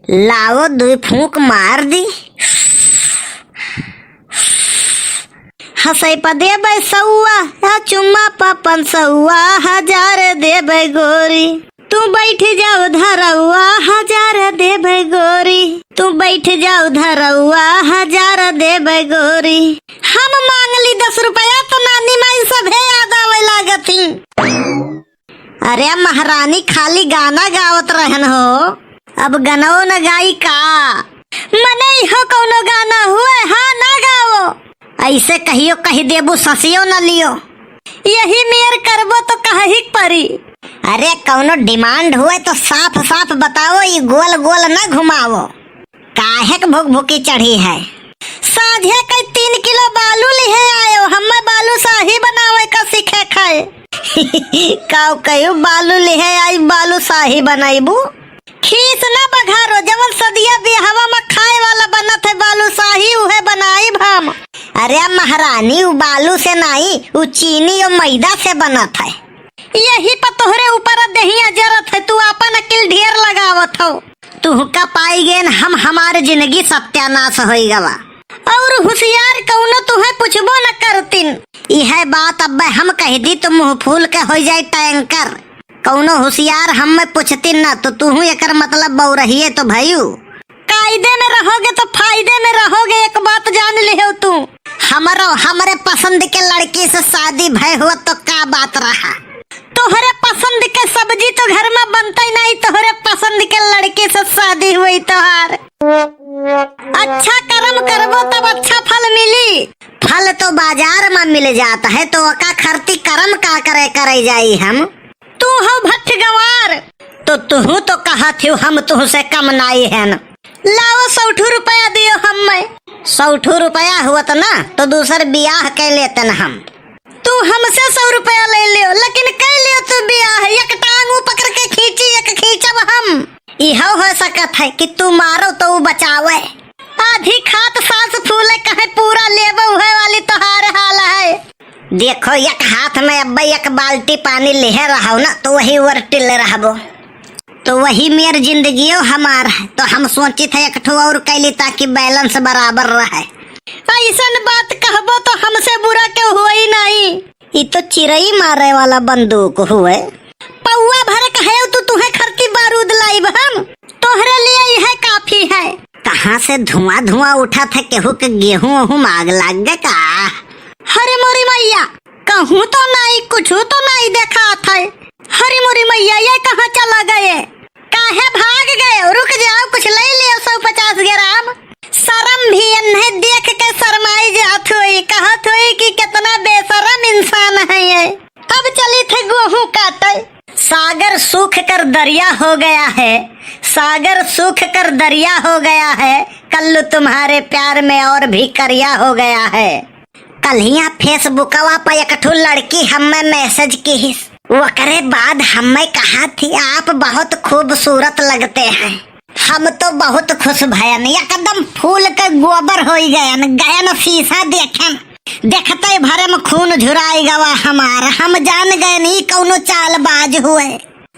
लाओ 2 फूंक मार दी। हंसई पर देबै 100 चुम्मा पर 500 1000 देबै गोरी। तू बैठ जाओ धरौआ 1000 देबै गोरी। तू बैठ जाओ धरौआ 1000 देबै गोरी। हम मांगली 10 रुपया तो नानी माई सभे याद आवे लागती। अरे महारानी खाली गाना गावत रहन हो, अब गनो न गाई का? मने हो कौनो गाना हुए हाँ ना गाओ। ऐसे कहियो कही देबू ससियो न लियो। यही मेर करबो तो कही परी। अरे कौनो डिमांड हुए तो साफ साफ बताओ, ये गोल गोल न घुमाओ। काहे के भूख भूखी चढ़ी है? साझे कई 3 किलो बालू लिहे आयो, हमें बालू शाही बनावे का सीखे खाए। काऊ कयू बालू लिहे आई बालू शाही बनाईबू। खीस न बघारो, जवन सदिया बिहावा में खाए वाला बनत है बालू शाही उहे बनाई हम। अरे महारानी उ बालू से नहीं, उ चीनी और मैदा से बनत है। यही पर तोहरे ऊपर दहिया जरत है, तू अपन अकिल ढेर लगावत हो। तू का पाई गेन हम हमारे जिंदगी सत्यानाश होई गवा। और होशियार कौनो तुहे पूछबो न करतीन। यह बात अब हम कह दी तो मुंह फूल के हो जाए टैंकर। कौनो होशियार हम में पूछती न तो तू एकर मतलब बौरहिए तो भयू। कायदे में रहोगे तो फायदे में रहोगे, एक बात जान लियो तू। हमारे पसंद के लड़की से शादी भय हुआ तो क्या बात रहा? तोहरे पसंद के सब्जी तो घर में बनता ही नहीं, तोहरे पसंद के लड़के से शादी हुई तोहार। अच्छा कर्म करबो तब अच्छा फल मिली। फल तो बाजार में मिल जाता है, तो का खरती कर्म का करे जाई हम। तू हो भट्ट गवार तो तू तो कहा थी हम तुझसे कम नहीं है न। लाओ 100 रुपया दियो हमें। 100 रुपया हुआ तो ना तो दूसर ब्याह के लेते न हम। तू हमसे 100 रुपया ले लियो, लेकिन कह लियो तू ब्याह एक टांग पकड़ के खींची एक खींचब हम। इहो हो सकत है कि तू मारो तो बचावे। आधी खात सांस फूले कहे पूरा लेबो है वाली तोहार हाल है। देखो एक हाथ में अब एक बाल्टी पानी ले रहा ना तो वही वर्टिल रहबो, तो वही मेर जिंदगी हमार है। तो हम सोची थे एक ठो और कैली ताकि बैलेंस बराबर रहे। ऐसन बात कहबो तो हमसे बुरा क्यों हुआ ही नहीं। ये तो चिरई मारे वाला बंदूक हुए। पौआ भर कहे तो तुम्हें खरती बारूद लाइब हम, तोहरे लिए यह काफी है। कहाँ से धुआं धुआं उठा था, केहू के गेहूं आग लग गए का? हरे मोरी मैया कहूँ तो नहीं, कुछ तो नहीं देखा था। हरी मोरी मैया ये कहाँ चला गए? काहे भाग गए? रुक जाओ कुछ ले लियो 150 ग्राम। शर्म भी इन्हें देख के शर्माई जात हुई, कहत हुई कि कितना बेशरम इंसान है ये। अब चली थे गेहूं काटे। सागर सूख कर दरिया हो गया है, सागर सूख कर दरिया हो गया है। कल्लू तुम्हारे प्यार में और भी करिया हो गया है। कल ही फेसबुकवा पर एक ठो लड़की हमें मैसेज की, वकरे बाद हमें कहा थी आप बहुत खूबसूरत लगते हैं। हम तो बहुत खुश भयन, एकदम फूल के गोबर हो गयन शीशा देखन देखते भरे में खून झुराई गवा हमारा। हम जान गए नहीं कौनो चालबाज हुए,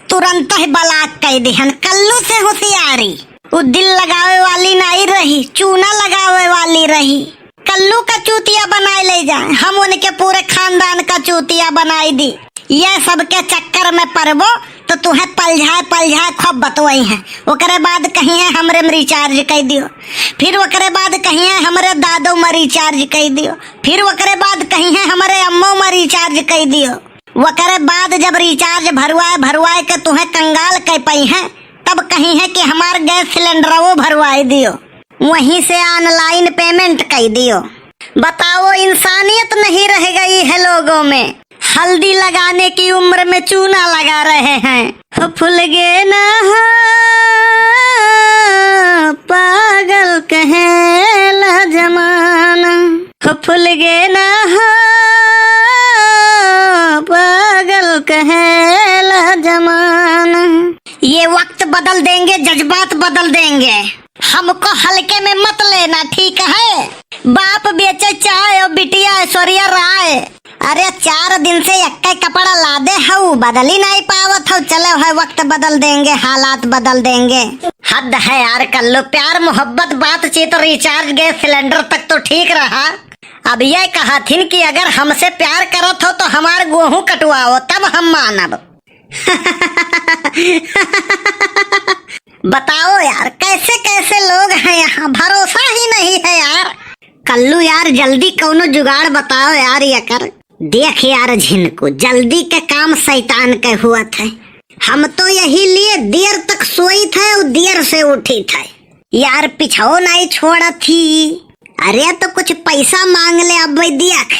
तुरंत ही ब्लॉक कह दिहन। कल्लू से होशियारी, वो दिल लगावे वाली नहीं रही, चूना लगावे वाली रही। कल्लू का चूतिया बनाए ले जाए, हम उनके पूरे खानदान का चूतिया बनाई दी। ये सब के चक्कर में पड़बो तो तुम्हें पलझाए खूब बतवाई है। ओकरे बाद कहीं है हमरे में रिचार्ज कर दियो, फिर ओकरे बाद कहीं है हमरे दादो में रिचार्ज कर दियो, फिर ओकरे बाद कहीं है हमारे अम्मो में रिचार्ज कर दियो। ओकरे बाद जब रिचार्ज भरवाए के तुम्हें कंगाल कर पाई है, तब कहीं है कि हमार गैस सिलेंडर वो भरवाई दियो, वहीं से ऑनलाइन पेमेंट कर दियो। बताओ इंसानियत नहीं रह गई है लोगों में। हल्दी लगाने की उम्र में चूना लगा रहे हैं। फूल गे ना पागल कहेला जमाना, फूल गे ना पागल कहेला जमाना। ये वक्त बदल देंगे, जज्बात बदल देंगे, हमको हल्के में मत लेना ठीक है। बाप बेचे चाय और बिटिया ऐश्वर्या राय, अरे 4 दिन से एक कपड़ा लादे हूँ, बदल ही नहीं पावत हूँ। चलो है वक्त बदल देंगे, हालात बदल देंगे। हद है यार कल्लू, प्यार मोहब्बत बातचीत रिचार्ज गैस सिलेंडर तक तो ठीक रहा। अब ये कहा थी कि अगर हमसे प्यार करत हो तो हमार गेहूं कटवाओ, तब हम मानब। बताओ यार कैसे कैसे लोग हैं यहाँ, भरोसा ही नहीं है यार। कल्लू यार जल्दी कौनो जुगाड़ बताओ यार ये कर। देख यार झिनको, जल्दी के काम शैतान के हुआ था। हम तो यही लिए देर तक सोई थे और देर से उठी थे यार, पिछाओ नहीं छोड़ा थी। अरे तो कुछ पैसा मांग ले अब देख।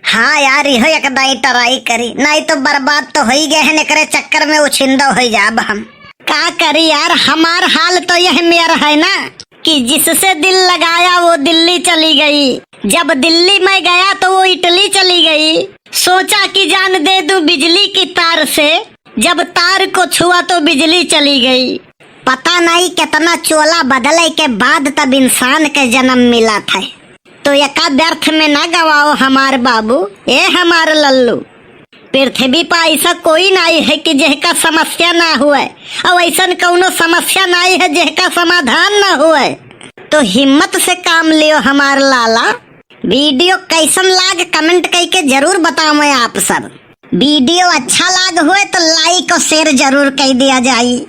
हाँ यार यह एक दाई टराई करी, नहीं तो बर्बाद तो हो ही गए हैं, निकरे चक्कर में उछिंदा हो जाब हम। का करी यार, हमार हाल तो यह मेरा है ना कि जिससे दिल लगाया वो दिल्ली चली गई। जब दिल्ली में गया तो वो इटली चली गई। सोचा कि जान दे दूं बिजली की तार से, जब तार को छुआ तो बिजली चली गई। पता नहीं कितना चोला बदले के बाद तब इंसान के जन्म मिला था। तो यका व्यर्थ में न गवाओ हमार बाबू, ए हमार लल्लू। पृथ्वी पर ऐसा कोई नहीं है कि जिसका समस्या ना हुए, और ऐसा कौनो समस्या नहीं है जिसका समाधान ना हुए। तो हिम्मत से काम लियो हमार लाला। वीडियो कैसन लाग कमेंट करके जरूर बताओ मैं आप सब। वीडियो अच्छा लाग हुए तो लाइक और शेयर जरूर कर दिया जाए।